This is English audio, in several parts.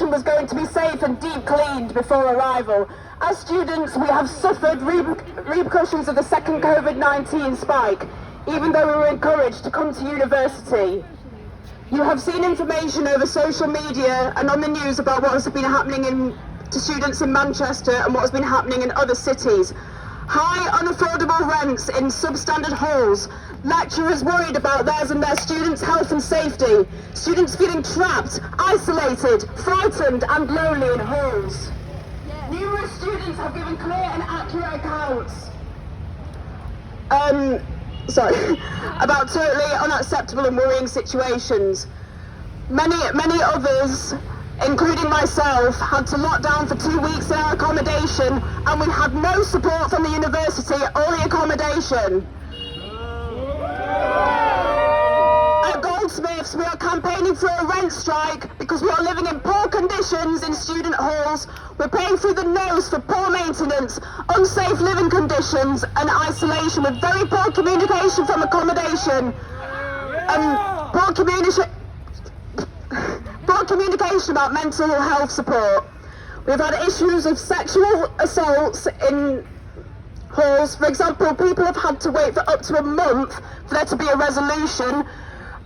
accommodation was going to be safe and deep cleaned before arrival. As students, we have suffered repercussions of the second COVID-19 spike, even though we were encouraged to come to university. You have seen information over social media and on the news about what has been happening to students in Manchester and what has been happening in other cities. High unaffordable rents in substandard halls, lecturers worried about theirs and their students' health and safety, students feeling trapped, isolated, frightened and lonely in halls. Numerous students have given clear and accurate accounts about totally unacceptable and worrying situations. Many others, including myself, had to lock down for 2 weeks in our accommodation, and we had no support from the university or the accommodation. At Goldsmiths, we are campaigning for a rent strike because we are living in poor conditions in student halls. We're paying through the nose for poor maintenance, unsafe living conditions and isolation, with very poor communication from accommodation and poor communication about mental health support. We've had issues of sexual assaults in halls. For example, people have had to wait for up to a month for there to be a resolution,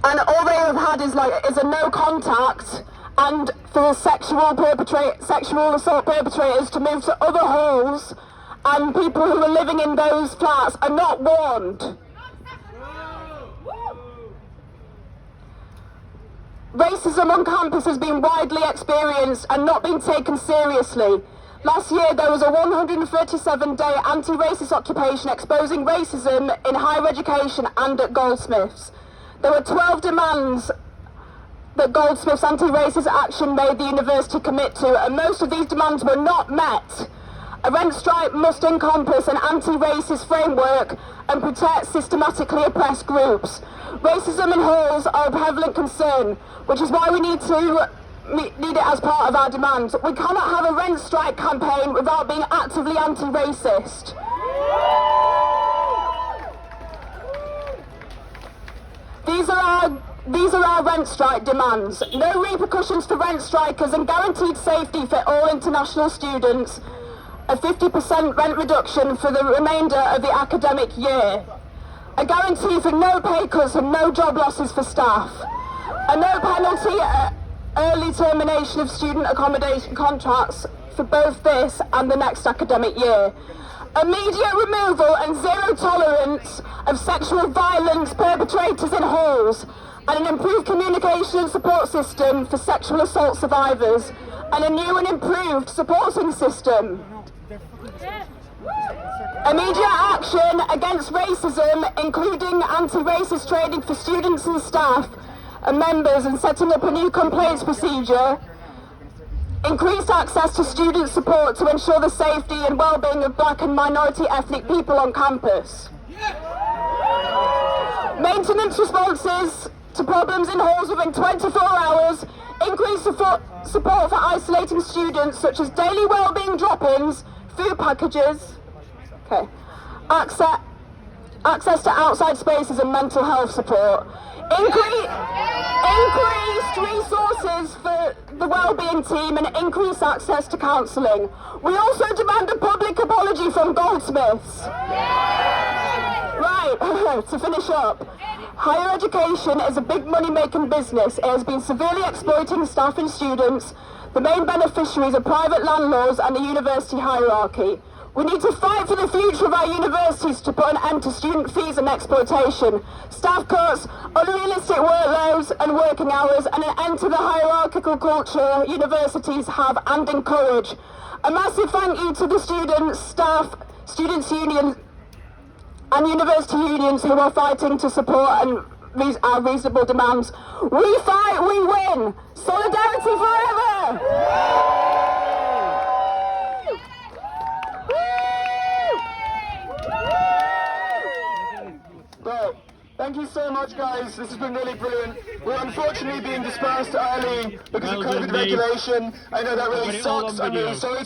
and all they have had is a no contact, and for sexual assault perpetrators to move to other halls, and people who are living in those flats are not warned. Racism on campus has been widely experienced and not been taken seriously. Last year there was a 137-day anti-racist occupation exposing racism in higher education and at Goldsmiths. There were 12 demands that Goldsmiths anti-racist action made the university commit to, and most of these demands were not met. A rent strike must encompass an anti-racist framework and protect systematically oppressed groups. Racism in halls are a prevalent concern, which is why we need it as part of our demands. We cannot have a rent strike campaign without being actively anti-racist. These are our rent strike demands. No repercussions for rent strikers and guaranteed safety for all international students. A 50% rent reduction for the remainder of the academic year. A guarantee for no pay cuts and no job losses for staff. A no penalty early termination of student accommodation contracts for both this and the next academic year. Immediate removal and zero tolerance of sexual violence perpetrators in halls, and an improved communication and support system for sexual assault survivors, and a new and improved supporting system. Immediate action against racism, including anti-racist training for students and staff and members, and setting up a new complaints procedure. Increased access to student support to ensure the safety and well-being of black and minority ethnic people on campus. Maintenance responses to problems in halls within 24 hours. Increased support for isolating students, such as daily well-being drop-ins, food packages. Access to outside spaces and mental health support. Increased resources for the wellbeing team and increased access to counselling. We also demand a public apology from Goldsmiths. Right, to finish up. Higher education is a big money-making business. It has been severely exploiting staff and students. The main beneficiaries are private landlords and the university hierarchy. We need to fight for the future of our universities to put an end to student fees and exploitation, staff cuts, unrealistic workloads and working hours, and an end to the hierarchical culture universities have and encourage. A massive thank you to the students, staff, students' unions and university unions who are fighting to support our reasonable demands. We fight, we win! Solidarity forever! Well, thank you so much, guys. This has been really brilliant. We're unfortunately being dispersed early because of COVID regulation. I know that really sucks. I'm really sorry.